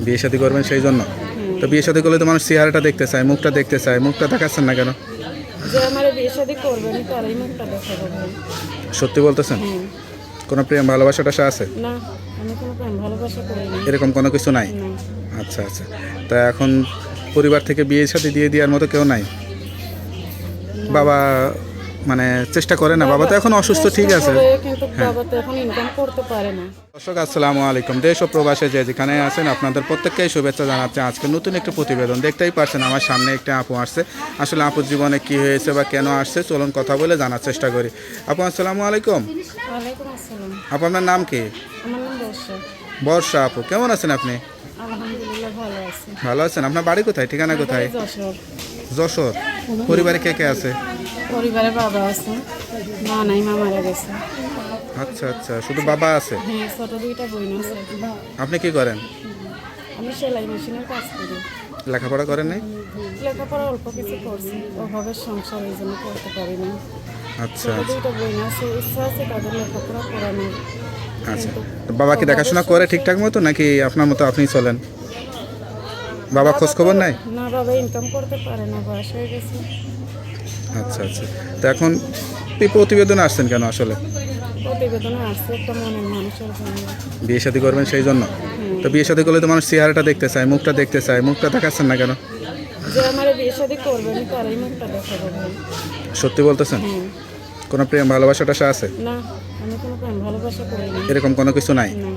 বিয়ে শাদী করবেন সেই জন্য? তো বিয়ে শাদী করলে তো মানুষ চেহারাটা দেখতে চায়, মুখটা দেখতে চায়, মুখটা দেখাচ্ছেন না কেন? যে আমার বিয়ে শাদী করবে আমি তারই মুখটা দেখাবো ভাই। সত্যি বলতেছেন? হ্যাঁ। কোনো প্রেম ভালোবাসা টাসা আছে? না, আমি কোনো প্রেম ভালোবাসা করিনি। এরকম কোনো কিছু নাই? না। আচ্ছা আচ্ছা। তা এখন পরিবার থেকে বিয়ে শাদী দিয়ে দেওয়ার মতো কেউ নাই? বাবা মানে চেষ্টা করে না? বাবা তো এখন অসুস্থ, ঠিক আছে। চেষ্টা করে, কিন্তু বাবা তো এখন ইনকাম করতে পারে না। দর্শক আসসালামু আলাইকুম। দেশ ও প্রবাসে যে যেখানে আছেন আপনাদের প্রত্যেককেই শুভেচ্ছা জানাচ্ছি। আজকে নতুন একটা প্রতিবেদন দেখতেই পাচ্ছেন, আমার সামনে একটা আপু আসছে। আসলে আপুর জীবনে কি হয়েছে বা কেন আসছে চলুন কথা বলে জানার চেষ্টা করি। আপু আসসালামু আলাইকুম। ওয়ালাইকুম আসসালাম। আপু আপনার নাম কি? আমার নাম বর্ষা। বর্ষা আপু, কেমন আছেন আপনি? আলহামদুলিল্লাহ ভালো আছি। ভালো আছেন? আপনার বাড়ি কোথায়, ঠিকানা কোথায়? যশোর। যশোর। পরিবারে কে কে আছে? পরিবারে বাবা আছে, মা নাই, মা মারা গেছে। আচ্ছা আচ্ছা, শুধু বাবা আছে? হ্যাঁ, ছোট দুইটা বোন আছে। আপনি কি করেন? আমি সেলাই মেশিনের কাজ করি। লেখাপড়া করেন নাই? লেখাপড়া অল্প কিছু করছি, অভাবের সংসার, এই জন্য করতে পারি না। আচ্ছা ছোট আচ্ছা দুইটা বোন আছে, ইচ্ছা আছে তাদের লেখাপড়া করানোর। আচ্ছা। তো বাবা কি দেখাশোনা করে ঠিকঠাক মতো, নাকি আপনার মতো আপনি চলেন? বাবা খোঁজ খবর নাই? না, বাবা ইনকাম করতে পারে না, বয়স হয়ে গেছে। আচ্ছা আচ্ছা। তো এখন এই প্রতিবেদনে আসছেন কেন আসলে? প্রতিবেদনে আসছে একটা মনের মানুষের জন্য। বিয়ে শাদী করবেন সেই জন্য? তো বিয়ে শাদী করলে তো মানুষ চেহারাটা দেখতে চায়, মুখটা দেখতে চায়, মুখটা দেখাচ্ছেন না কেন? যে আমার বিয়ে শাদী করবে আমি তারই মুখটা দেখাবো ভাই। সত্যি বলতেছেন? হ্যাঁ। কোনো প্রেম ভালোবাসা টাসা আছে? না, আমি কোনো প্রেম ভালোবাসা করিনি। এরকম কোনো কিছু নাই? না।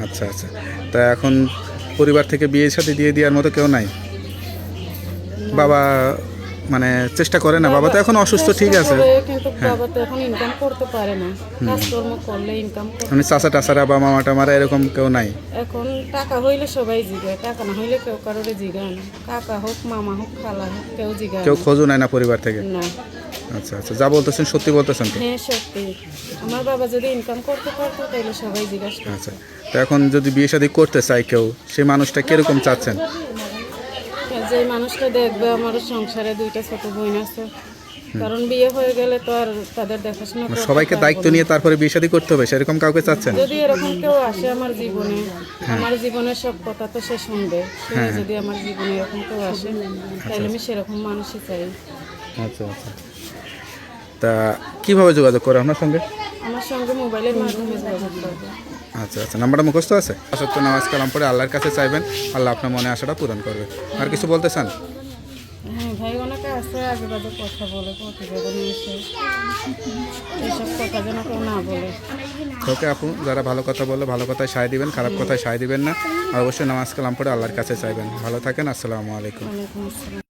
আচ্ছা আচ্ছা। তা এখন পরিবার থেকে বিয়ে শাদী দিয়ে দেওয়ার মতো কেউ নাই? বাবা মানে চেষ্টা করে না? বাবা তো এখন অসুস্থ, ঠিক চেষ্টা আছে। করে, কিন্তু বাবা তো এখন ইনকাম করতে পারে না। কাজকর্ম করলে ইনকাম করতে। আমি চাচা টাচারা বা মামা টামারা এরকম কেউ নাই? এখন টাকা হইলে সবাই জিগায়, টাকা না হইলে কেউ কারোরে জিগায় না। কাকা হোক, মামা হোক, খালা হোক, কেউ জিগায় কেউ না। খোঁজও নেয় না পরিবার থেকে? না। আচ্ছা আচ্ছা, যা বলতেছেন সত্যি বলতেছেন তো? হ্যাঁ, সত্যি। আমার বাবা যদি ইনকাম করতে পারতো তাহলে সবাই জিজ্ঞাসা করতো। আচ্ছা। তো এখন যদি বিয়ে শাদী করতে চায় কেউ, সেই মানুষটা কিরকম চাচ্ছেন? যে মানুষটা দেখবে আমার সংসারে দুইটা ছোট বোন আছে, কারণ বিয়ে হয়ে গেলে তো আর তাদের দেখাশোনা করতে সবাইকে পারবো দায়িত্ব না। নিয়ে তারপরে বিয়ে শাদী করতে হবে, সেরকম কাউকে চাচ্ছেন? যদি এরকম কেউ আসে আমার জীবনে, আমার জীবনের সব কথা তো সে শুনবে। শুনে যদি আমার জীবনে এরকম কেউ আসে, তাহলে আমি সেরকম মানুষই চাই। আচ্ছা আচ্ছা। তা কিভাবে যোগাযোগ করে আপনার সঙ্গে? আমার সঙ্গে মোবাইলের মাধ্যমে যোগাযোগ করবে। আচ্ছা আচ্ছা, নাম্বারটা মুখস্থ আছে? আসত্য নামাজ কালাম পড়ে আল্লাহর কাছে চাইবেন, আল্লাহ আপনার মনে আশাটা পূরণ করবে। আর কিছু বলতে চান? হ্যাঁ ভাই, অনেকে আছে আগে বাজে কথা বলে, প্রতিবেদনে এসে এইসব কথা যেন কেউ না বলে। ওকে আপু, যারা ভালো কথা বলে ভালো কথায় সায় দিবেন, খারাপ কথায় সায় দিবেন না। আর অবশ্যই নামাজ কালাম পড়ে আল্লাহর কাছে চাইবেন। ভালো থাকেন, আসসালামু আলাইকুম। ওয়ালাইকুম আসসালাম।